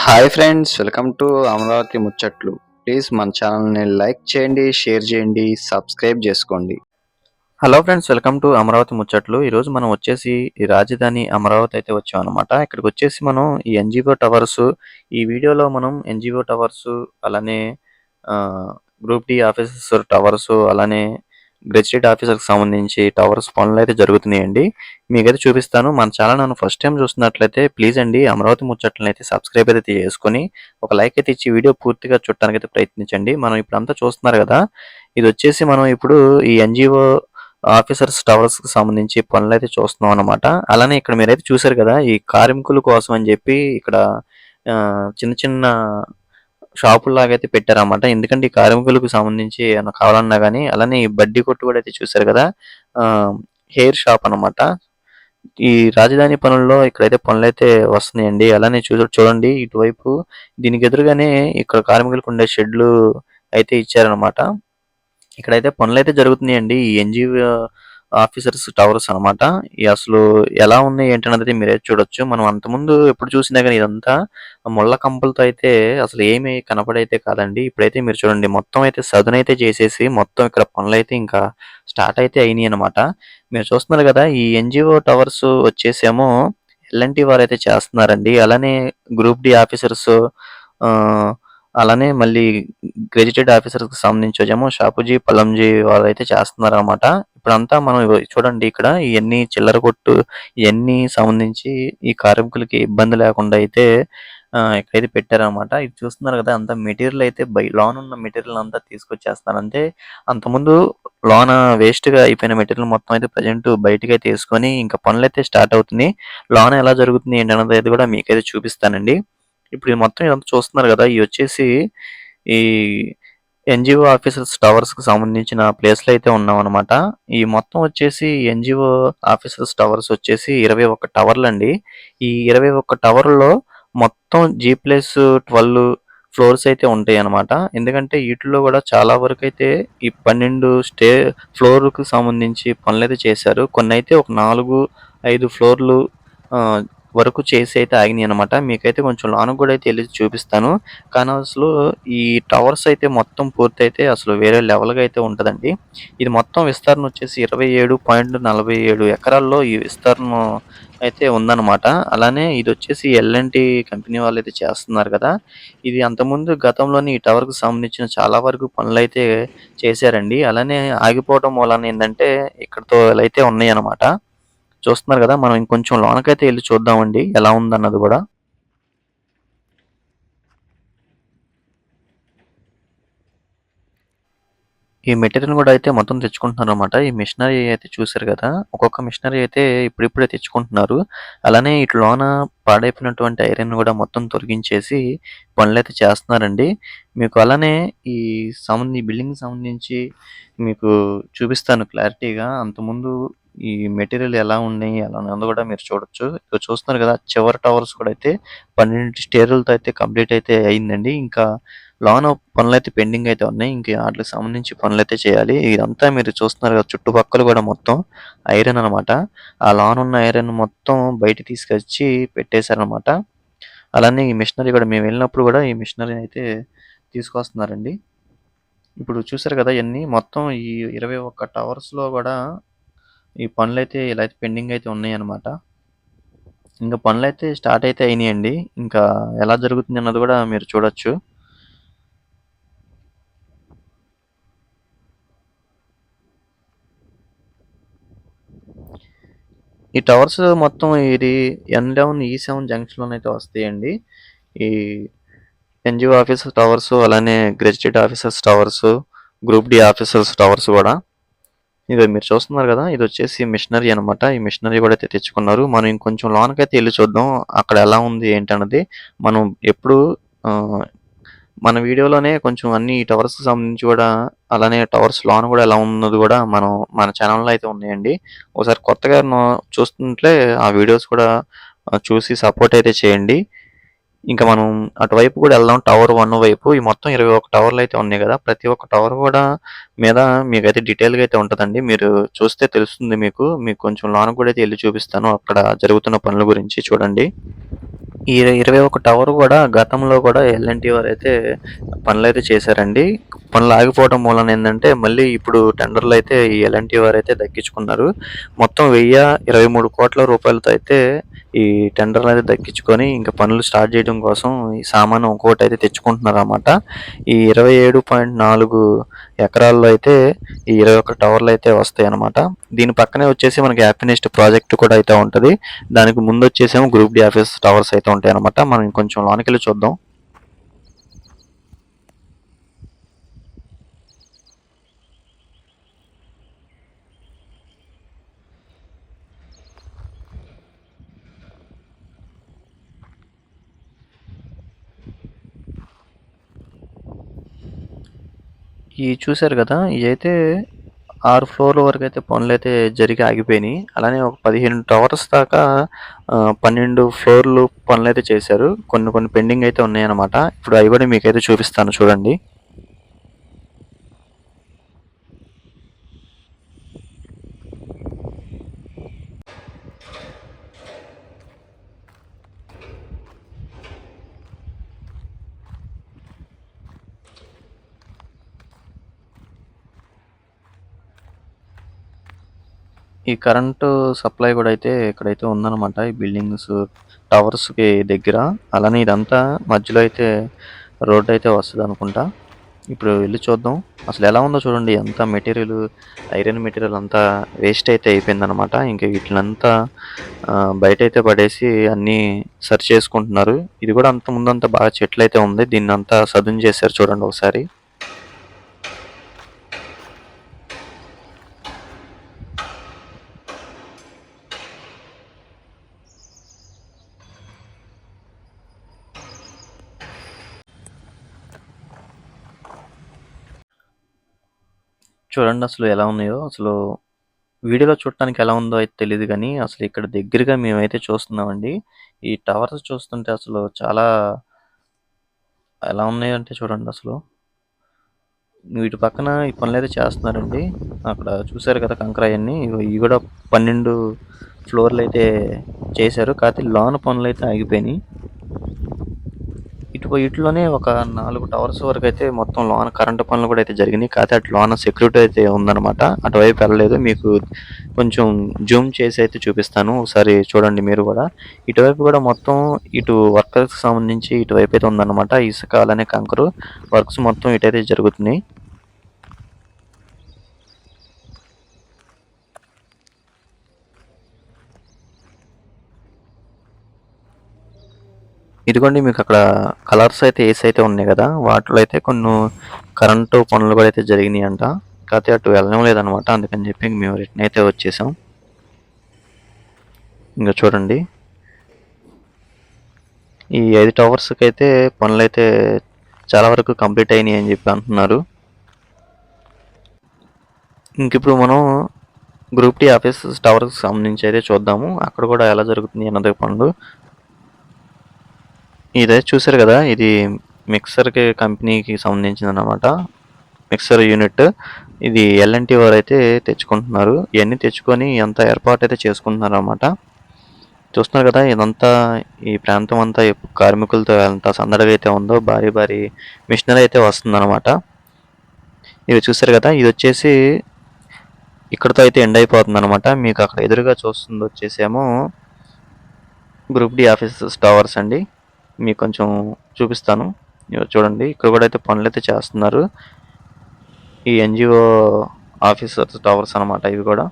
Hi friends, welcome to Amaravati ముచ్చట్లు. Please మన ఛానల్ని లైక్ చేయండి, షేర్ చేయండి, సబ్స్క్రైబ్ చేసుకోండి. Hello friends, welcome to Amaravati ముచ్చట్లు. ఈరోజు మనం వచ్చేసి ఈ రాజధాని అమరావతి అయితే వచ్చాం అనమాట. ఇక్కడికి వచ్చేసి మనం ఈ ఎన్జిఓ టవర్స్, ఈ వీడియోలో మనం ఎన్జిఓ టవర్స్, అలానే గ్రూప్ డి ఆఫీసర్స్ టవర్స్, అలానే గెజిటెడ్ ఆఫీసర్కి సంబంధించి టవర్స్ పనులు అయితే జరుగుతున్నాయండి. మీకైతే చూపిస్తాను. మన ఛానల్ నన్ను ఫస్ట్ టైం చూస్తున్నట్లయితే ప్లీజ్ అండి అమరావతి ముచ్చట్లను అయితే సబ్స్క్రైబ్ అయితే చేసుకొని ఒక లైక్ అయితే ఇచ్చి వీడియో పూర్తిగా చూడటానికి అయితే ప్రయత్నించండి. మనం ఇప్పుడు అంతా చూస్తున్నారు కదా, ఇది వచ్చేసి మనం ఇప్పుడు ఈ ఎన్జిఓ ఆఫీసర్స్ టవర్స్ కి సంబంధించి పనులైతే చూస్తున్నాం అన్నమాట. అలానే ఇక్కడ మీరైతే చూసారు కదా, ఈ కార్మికుల కోసం అని చెప్పి ఇక్కడ చిన్న చిన్న షాపుల్లాగా అయితే పెట్టారన్నమాట. ఎందుకంటే ఈ కార్మికులకు సంబంధించి ఏమన్నా కావాలన్నా గానీ, అలానే ఈ బడ్డీ కొట్టు కూడా అయితే చూసారు కదా, హెయిర్ షాప్ అన్నమాట. ఈ రాజధాని పనుల్లో ఇక్కడైతే పనులైతే వస్తున్నాయండి. అలానే చూడండి ఇటువైపు దీనికి ఎదురుగానే ఇక్కడ కార్మికులకు ఉండే షెడ్లు అయితే ఇచ్చారనమాట. ఇక్కడైతే పనులైతే జరుగుతున్నాయండి. ఈ ఎన్‌జీఓ ఆఫీసర్స్ టవర్స్ అనమాట. అసలు ఎలా ఉన్నాయి ఏంటన్నది మీరైతే చూడొచ్చు. మనం అంతకుముందు ఎప్పుడు చూసినా గాని ఇదంతా ముళ్ళ కంపలతో అయితే అసలు ఏమి కనపడైతే కాదండి. ఇప్పుడైతే మీరు చూడండి, మొత్తం అయితే సదునైతే చేసేసి మొత్తం ఇక్కడ పనులైతే ఇంకా స్టార్ట్ అయితే అయినాయన్నమాట. మీరు చూస్తున్నారు కదా, ఈ ఎన్‌జీఓ టవర్స్ వచ్చేసేమో ఎల్&టీ వారైతే చేస్తున్నారండి. అలానే గ్రూప్ డి ఆఫీసర్స్, ఆహ్, అలానే మళ్ళీ గెజిటెడ్ ఆఫీసర్స్‌కి సంబంధించి వచ్చేమో షాపూజీ, పల్లంజీ వాళ్ళైతే చేస్తున్నారనమాట. ఇప్పుడంతా మనం చూడండి, ఇక్కడ ఇయన్నీ చిల్లర కొట్టు, ఇయన్నీ సంబంధించి ఈ కార్మికులకి ఇబ్బంది లేకుండా అయితే ఇక్కడైతే పెట్టారనమాట. ఇది చూస్తున్నారు కదా, అంతా మెటీరియల్ అయితే లోనున్న మెటీరియల్ అంతా తీసుకొచ్చేస్తున్నారు. అంటే అంతకుముందు లోన వేస్ట్‌గా అయిపోయిన మెటీరియల్ మొత్తం అయితే ప్రెజెంట్ బయటకైతే తీసుకొని ఇంకా పనులైతే స్టార్ట్ అవుతున్నాయి. లోన ఎలా జరుగుతుంది ఏంటన్నది కూడా మీకైతే చూపిస్తానండి. ఇప్పుడు ఇది మొత్తం ఇదంతా చూస్తున్నారు కదా, ఇవి వచ్చేసి ఈ ఎన్‌జీఓ ఆఫీసర్స్ టవర్స్‌కి సంబంధించిన ప్లేస్‌లో అయితే ఉన్నామనమాట. ఈ మొత్తం వచ్చేసి ఎన్‌జీఓ ఆఫీసర్స్ టవర్స్ వచ్చేసి 21 టవర్లండి. ఈ 21 టవర్‌లో మొత్తం జీ+12 ఫ్లోర్స్ అయితే ఉంటాయనమాట. ఎందుకంటే ఈటిల్లో కూడా చాలా వరకైతే ఈ 12 ఫ్లోర్‌కి సంబంధించి పనులైతే చేశారు. కొన్నైతే ఒక 4, 5 ఫ్లోర్‌లు ఆహ్, వరకు చేసి అయితే ఆగినాయనమాట. మీకైతే కొంచెం లోనకి కూడా అయితే ఎళ్లి చూపిస్తాను. కానీ అసలు ఈ టవర్స్ అయితే మొత్తం పూర్తయితే అసలు వేరే లెవెల్‌గా అయితే ఉంటదండి. ఇది మొత్తం విస్తరణ వచ్చేసి 27.47 ఎకరాల్లో ఈ విస్తరణ అయితే ఉందన్నమాట. అలానే ఇదొచ్చేసి ఎల్&టీ కంపెనీ వాళ్ళైతే చేస్తున్నారు కదా. ఇది అంతకుముందు గతంలోని ఈ టవర్‌కి సంబంధించిన చాలా వరకు పనులైతే చేశారండి. అలానే ఆగిపోవడం మూలాన ఏందంటే ఇక్కడితో అయితే ఉన్నాయన్నమాట. చూస్తున్నారు కదా, మనం ఇంకొంచెం లోనకైతే ఎళ్లి చూద్దామండి ఎలా ఉందన్నది గూడా. ఈ మెటీరియల్ గూడా అయితే మొత్తం తెచ్చుకుంటున్నారనమాట. ఈ మిషనరీ అయితే చూసారు గదా, ఒక్కొక్క మిషనరీ అయితే ఇప్పుడిప్పుడే తెచ్చుకుంటున్నారు. అలానే ఇటు లోన పాడైపోయినటువంటి ఐరన్ గూడా మొత్తం తొలగించేసి పనులైతే చేస్తున్నారండి. మీకు అలానే ఈ ఈ బిల్డింగ్‌కి సంబంధించి మీకు చూపిస్తాను క్లారిటీగా. అంతకుముందు ఈ మెటీరియల్ ఎలా ఉన్నాయి, ఎలా ఉన్నదో గూడా మీరు చూడొచ్చు. ఇగో చూస్తున్నారు గదా, చివరి టవర్స్ కూడా అయితే 12 స్టేర్‌లతో అయితే కంప్లీట్ అయితే అయిందండి. ఇంకా లోన పనులైతే పెండింగ్ అయితే ఉన్నాయి. ఇంక ఆటిలకి సంబంధించి పనులైతే చేయాలి. ఇదంతా మీరు చూస్తున్నారు కదా, చుట్టుపక్కల కూడా మొత్తం ఐరన్ అనమాట. ఆ లోనున్న ఐరన్ మొత్తం బయటికి తీసుకొచ్చి పెట్టేశారనమాట. అలానే ఈ మిషనరీ కూడా మేము వెళ్ళినప్పుడు కూడా ఈ మిషనరీ అయితే తీసుకొస్తున్నారండి. ఇప్పుడు చూసారు కదా, ఇయన్నీ మొత్తం ఈ 21 టవర్స్‌లో కూడా ఈ పనులైతే ఇలా అయితే పెండింగ్ అయితే ఉన్నాయన్నమాట. ఇంకా పనులైతే స్టార్ట్ అయితే అయినాయండి. ఇంకా ఎలా జరుగుతుంది అన్నది కూడా మీరు చూడొచ్చు. ఈ టవర్స్ మొత్తం ఇది N11, E7 జంక్షన్‌లోనైతే వస్తాయండి. ఈ ఎన్‌జీఓ ఆఫీసర్స్ టవర్స్, అలానే gazetted officers towers, group D officers towers గూడా. ఇగో మీరు చూస్తున్నారు గదా, ఇదొచ్చేసి మిషనరీ అనమాట. ఈ మిషనరీ గూడా అయితే తెచ్చుకున్నారు. మనం ఇంకొంచెం లోనకైతే ఎళ్లి చూద్దాం. అక్కడ ఎలా ఉంది ఏంటన్నది. మనం ఎప్పుడు ఆహ్, మన వీడియోలోనే కొంచెం అన్ని టవర్స్‌కి సంబంధించి గూడా, అలానే టవర్స్ లోన గూడా ఎలా ఉన్నది గూడా మనం మన ఛానెల్‌లో అయితే ఉన్నాయండి. ఒకసారి కొత్తగా ఎవరైనా చూస్తుంటే ఆ వీడియోస్ కూడా చూసి సపోర్ట్ అయితే చేయండి. ఇంకా మనం అటువైపు కూడా వెళ్దాం. టవర్ 1 వైపు ఈ మొత్తం 21 టవర్‌లయితే ఉన్నాయి గదా, ప్రతి ఒక్క టవర్ గూడా మీద మీకైతే డీటెయిల్‌గా అయితే ఉంటదండి. మీరు చూస్తే తెలుస్తుంది మీకు. మీకు కొంచెం లోనకి కూడా అయితే ఎళ్లి చూపిస్తాను. అక్కడ జరుగుతున్న పనుల గురించి చూడండి. ఈ 21 టవర్ గూడా గతంలో గూడా ఎల్&టీ వారైతే పనులైతే చేశారండి. పనులు ఆగిపోవడం మూలాన ఏందంటే, మళ్ళీ ఇప్పుడు టెండర్‌లయితే ఈ ఎల్&టీ వారైతే దక్కించుకున్నారు. మొత్తం రూ. 1,020,00,00,000 అయితే ఈ టెండర్‌లయితే దక్కించుకొని, ఇంక పనులు స్టార్ట్ చేయడం కోసం ఈ సామాను ఒక్కొక్కటైతే తెచ్చుకుంటున్నారనమాట. ఈ 27.4 ఎకరాల్లో అయితే ఈ 21 టవర్లయితే వస్తాయనమాట. దీని పక్కనే వచ్చేసి మనకి హ్యాపీనెస్ట్ ప్రాజెక్ట్ కూడా అయితే ఉంటది. దానికి ముందొచ్చేసేమో గ్రూప్ డి ఆఫీస్ టవర్స్ అయితే ఉంటాయనమాట. మనం ఇంకొంచెం లోనకెళ్ళి చూద్దాం. ఇయి చూసారు గదా! ఇయైతే 6 ఫ్లోర్‌ల వరకైతే పనులైతే జరిగి ఆగిపోయినియి. అలానే ఒక 15 టవర్స్ దాకా 12 ఫ్లోర్‌లు పనులైతే చేశారు. కొన్ని కొన్ని పెండింగ్ అయితే ఉన్నాయన్నమాట. ఇప్పుడు అవి గూడా మీకైతే చూపిస్తాను చూడండి. ఈ కరెంటు సప్లై గూడా అయితే ఇక్కడైతే ఉందన్నమాట. ఈ బిల్డింగ్స్, టవర్స్‌కి దగ్గర. అలానే ఇదంతా మధ్యలో అయితే రోడ్డయితే వస్తదనుకుంటా. ఇప్పుడు వెళ్లి చూద్దాం. అసలెలా ఉందో చూడండి. అంతా మెటీరియలు, ఐరన్ మెటీరియల్ అంతా వేస్ట్ అయితే అయిపోయిందనమాట. ఇంక వీటినంతా బయటైతే పడేసి అన్నీ సరి చేసుకుంటున్నారు. ఇది గూడా అంత ముందంతా బాగా చెట్లయితే ఉంది. దీన్నంతా సదును చేశారు చూడండి ఒకసారి. చూడండి అసలు ఎలా ఉన్నాయో. అసలు వీడియోలో చూడటానికి ఎలా ఉందో అయితే తెలీదు గానీ, అసలు ఇక్కడ దగ్గరగా మేమైతే చూస్తున్నామండి. ఈ టవర్స్ చూస్తుంటే అసలు చాలా ఎలా ఉన్నాయంటే చూడండి అసలు. వీటి పక్కన ఈ పనులైతే చేస్తున్నారండి. అక్కడ చూసారు కదా కంకర అయన్నీ. ఇగో ఇయి గూడా 12 ఫ్లోర్‌లయితే చేశారు. కాపోతే లోన పనులైతే ఆగిపోయినియి. ఈటిలోనే ఒక 4 టవర్స్ వరకైతే మొత్తం లోన కరెంట్ పనులు కూడా అయితే జరిగినాయి. కాకపోతే అటు లోన సెక్యూరిటీ అయితే ఉందన్నమాట. అటువైపు వెళ్ళలేదు. మీకు కొంచెం జూమ్ చేసి అయితే చూపిస్తాను. ఒకసారి చూడండి మీరు గూడా. ఇటువైపు గూడా మొత్తం ఇటు వర్కర్స్‌కి సంబంధించి ఇటువైపు అయితే ఉందన్నమాట. ఇసుక అలానే కంకరు వర్క్స్ మొత్తం ఇటైతే జరుగుతున్నాయి. ఇదిగోండి మీకక్కడ కలర్స్ అయితే ఏసైతే ఉన్నాయి గదా! వాటిలో అయితే కొన్ని కరెంటు పనులు గూడా అయితే జరిగినియంట. కాపోతే అటు వెళ్ళనివ్వలేదనమాట. అందుకని జెప్పి మేము రిటర్న్ అయితే వచ్చేసాం. ఇంగ చూడండి. ఈ 5 టవర్స్‌కైతే పనులైతే చాలా వరకు కంప్లీట్ అయినాయి అని జెప్పి అంటున్నారు. ఇంకిప్పుడు మనం గ్రూప్ టీ ఆఫీస్ టవర్‌కి సంబంధించి అయితే చూద్దాము. అక్కడ గూడా ఎలా జరుగుతుంది అన్నది పనులు. ఇదైతే చూసారు గదా! ఇది మిక్సర్‌కి కంపెనీకి సంబంధించిందనమాట. Mixer unit. ఇది ఎల్&టీ వారైతే తెచ్చుకుంటున్నారు. ఇయన్నీ తెచ్చుకొని అంతా ఏర్పాటైతే చేసుకుంటున్నారనమాట. చూస్తున్నారు గదా! ఇదంతా ఈ ప్రాంతం అంతా కార్మికులతో ఎంత సందడిగా అయితే ఉందో భారీ భారీ మిషనరీ అయితే వస్తుందనమాట. ఇది చూసారు గదా! ఇదొచ్చేసి ఇక్కడితో అయితే ఎండ్ అయిపోతుందనమాట. మీకు అక్కడ ఎదురుగా చూస్తుందొచ్చేసేమో గ్రూప్ డి ఆఫీసెస్ టవర్స్ అండి. మీకు కొంచెం చూపిస్తాను. ఇగో చూడండి. ఇక్కడ గూడా అయితే పనులైతే చేస్తున్నారు. ఈ ఎన్‌జీఓ ఆఫీసర్స్ టవర్స్ అనమాట ఇవి గూడా.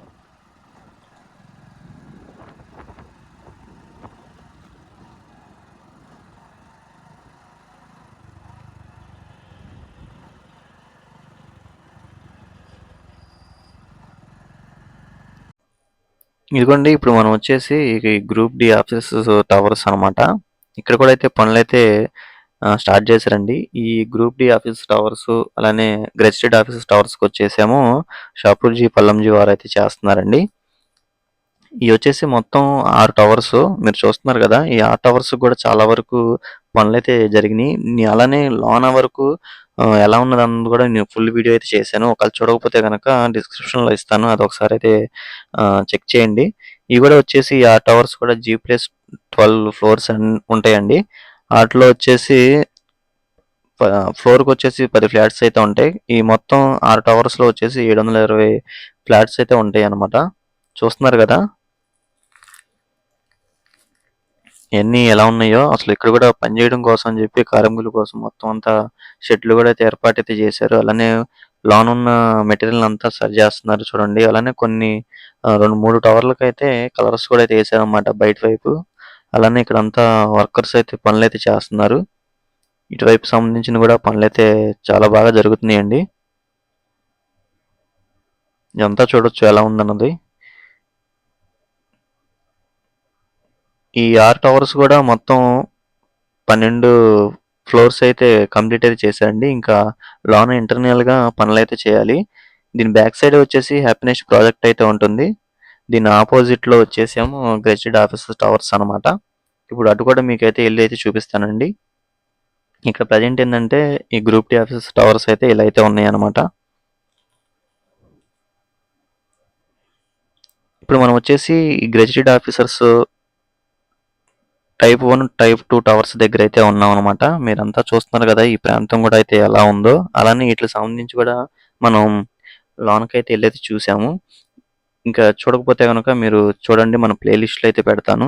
ఇదిగోండి ఇప్పుడు మనం వచ్చేసి ఈ గ్రూప్ డి ఆఫీసెస్ టవర్స్ అనమాట. ఇక్కడ కూడా అయితే పనులైతే స్టార్ట్ చేశారండి. ఈ గ్రూప్ డి ఆఫీస్ టవర్స్ అలానే గెజిటెడ్ ఆఫీసెస్ టవర్స్‌కొచ్చేసేమో షాపూర్జీ, పల్లంజీ వారైతే చేస్తున్నారండి. ఇయొచ్చేసి మొత్తం 6 టవర్స్ మీరు చూస్తున్నారు గదా! ఈ 6 టవర్స్ కూడా చాలా వరకు పనులైతే జరిగినియి. అలానే లోన వరకు ఎలా ఉన్నదన్నది గూడా నేను ఫుల్ వీడియో అయితే చేశాను. ఒకవేళ చూడకపోతే గనక డిస్క్రిప్షన్‌లో ఇస్తాను. అదొకసారి అయితే చెక్ చేయండి. ఇవి గూడా వచ్చేసి ఆ టవర్స్ కూడా జీ ప్లస్ 12 ఫ్లోర్స్ ఉంటాయండి. ఆటిలో వచ్చేసి ఫ్లోర్‌కి వచ్చేసి 10 ఫ్లాట్స్ అయితే ఉంటాయి. ఈ మొత్తం 6 టవర్స్‌లో వచ్చేసి 720 ఫ్లాట్స్ అయితే ఉంటాయన్నమాట. చూస్తున్నారు కదా! ఇయన్నీ ఎలా ఉన్నాయో అసలు ఇక్కడ కూడా పనిచేయడం కోసం అని చెప్పి కార్మికుల కోసం మొత్తం అంతా షెడ్‌లు కూడా అయితే ఏర్పాటైతే చేశారు. అలానే లోనున్న మెటీరియల్ అంతా సరి చేస్తున్నారు చూడండి. అలానే కొన్ని 2, 3 టవర్లకైతే కలర్స్ కూడా అయితే ఏసారన్నమాట బయట వైపు. అలానే ఇక్కడంతా వర్కర్స్ అయితే పనులైతే చేస్తున్నారు. ఇటువైపు సంబంధించిన కూడా పనులైతే చాలా బాగా జరుగుతున్నాయండి. ఇదంతా చూడొచ్చు ఎలా ఉందన్నది. ఈ 6 టవర్స్ కూడా మొత్తం 12 ఫ్లోర్స్ అయితే కంప్లీట్ అయితే చేశారండి. ఇంకా లోన ఇంటర్నల్‌గా పనులైతే చేయాలి. దీని బ్యాక్ సైడ్ వచ్చేసి హ్యాపీనెస్ ప్రాజెక్ట్ అయితే ఉంటుంది. దీని అపోజిట్‌లో వచ్చేసేమో గెజిటెడ్ ఆఫీసర్స్ టవర్స్ అనమాట. ఇప్పుడు అటు కూడా మీకైతే ఎళ్లి అయితే చూపిస్తానండి. ఇక్కడ ప్రెజెంట్ ఏందంటే ఈ గ్రూప్ టీ ఆఫీసర్స్ టవర్స్ అయితే ఇలా అయితే ఉన్నాయన్నమాట. ఇప్పుడు మనం వచ్చేసి ఈ gazetted officers type 1, type 2 towers దగ్గరైతే ఉన్నామనమాట. మీరంతా చూస్తున్నారు గదా! ఈ ప్రాంతం గూడా అయితే ఎలా ఉందో. అలానే ఈట్లికి సంబంధించి గూడా మనం లోనకైతే ఎళ్లయితే చూసాము. ఇంకా చూడకపోతే గనక మీరు చూడండి మన ప్లే లిస్ట్‌లో అయితే పెడతాను.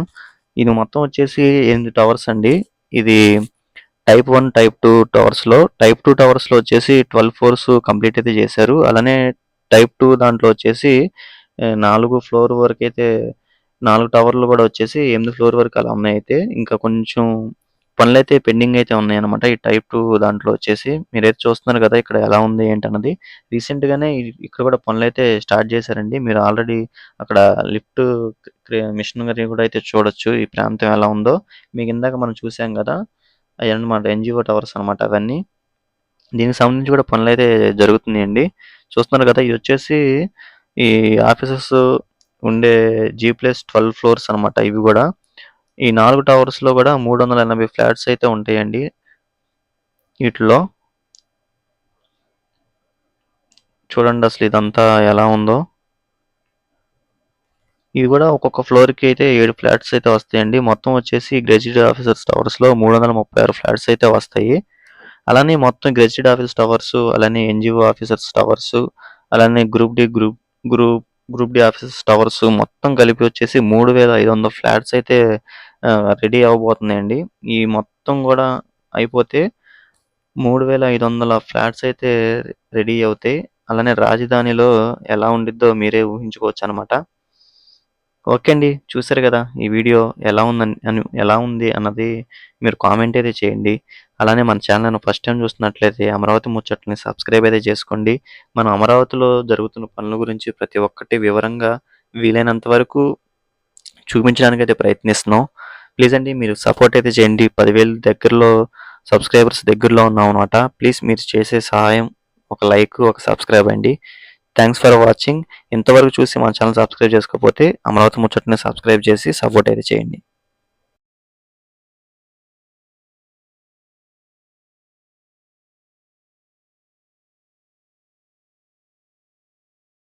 ఇది మొత్తం వచ్చేసి 8 టవర్స్ అండి. ఇది టైప్ 1, టైప్ 2 టవర్స్‌లో. టైప్ 2 టవర్స్‌లో వచ్చేసి 12 ఫ్లోర్స్ కంప్లీట్ అయితే చేశారు. అలానే టైప్ 2 దాంట్లో వచ్చేసి 4 ఫ్లోర్ వరకైతే 4 టవర్లు గూడా వచ్చేసి 8 ఫ్లోర్ వరకు అలా ఉన్నాయయితే. ఇంకా కొంచెం పనులైతే పెండింగ్ అయితే ఉన్నాయన్నమాట. ఈ టైప్ 2 దాంట్లో వచ్చేసి. మీరైతే చూస్తున్నారు గదా! ఇక్కడ ఎలా ఉంది ఏంటన్నది. రీసెంట్‌గానే ఇక్కడ గూడా పనులైతే స్టార్ట్ చేశారండి. మీరు ఆల్రెడీ అక్కడ లిఫ్ట్ మిషనరీ గూడా అయితే చూడొచ్చు. ఈ ప్రాంతం ఎలా ఉందో. మీకిందాక మనం చూసాం గదా! అయన్నమాట ఎన్‌జీఓ టవర్స్ అనమాట అవన్నీ. దీనికి సంబంధించి కూడా పనులైతే జరుగుతున్నాయండి. చూస్తున్నారు కదా! ఇదొచ్చేసి ఈ ఆఫీసెస్ ఉండే జీ+12 ఫ్లోర్స్ అనమాట ఇవి గూడా. ఈ 4 టవర్స్‌లో గూడా 380 ఫ్లాట్స్ అయితే ఉంటాయండి ఈటిల్లో. చూడండి అసలు ఇదంతా ఎలా ఉందో. ఇది గూడా ఒక్కొక్క ఫ్లోర్‌కి అయితే 7 ఫ్లాట్స్ అయితే వస్తాయండి. మొత్తం వచ్చేసి గెజిటెడ్ ఆఫీసర్స్ టవర్స్‌లో 336 ఫ్లాట్స్ అయితే వస్తాయి. అలానే మొత్తం గెజిటెడ్ ఆఫీస్ టవర్స్, అలానే ఎన్‌జీఓ ఆఫీసర్స్ టవర్స్, అలానే group group D officers towers మొత్తం కలిపి వచ్చేసి 3500 ఫ్లాట్స్ అయితే రెడీ అవ్వబోతున్నాయండి. ఈ మొత్తం గూడా అయిపోతే 3500 ఫ్లాట్స్ అయితే రెడీ అవుతాయి. అలానే రాజధానిలో ఎలా ఉండిద్దో మీరే ఊహించుకోవచ్చనమాట. ఓకే అండి. చూసారు గదా! ఈ వీడియో ఎలా ఉంది అన్నది మీరు కామెంట్ అయితే చేయండి. అలానే మన ఛానెల్‌ని ఫస్ట్ టైమ్ చూస్తున్నట్లయితే అమరావతి ముచ్చట్లని సబ్స్క్రైబ్ అయితే చేసుకోండి. మనం అమరావతిలో జరుగుతున్న పనుల గురించి ప్రతి ఒక్కటి వివరంగా వీలైనంత వరకు చూపించడానికైతే ప్రయత్నిస్తున్నాం. ప్లీజ్ అండి మీరు సపోర్ట్ అయితే చేయండి. 10,000 దగ్గరలో సబ్స్క్రైబర్స్ దగ్గరలో ఉన్నామనమాట. ప్లీజ్ మీరు చేసే సహాయం ఒక లైక్, ఒక సబ్స్క్రైబ్ అండి. Thanks for watching. ఇంతవరకు చూసి మన ఛానెల్ సబ్స్క్రైబ్ చేసుకోకపోతే అమరావతి ముచ్చటని సబ్స్క్రైబ్ చేసి సపోర్ట్ అయితే చేయండి.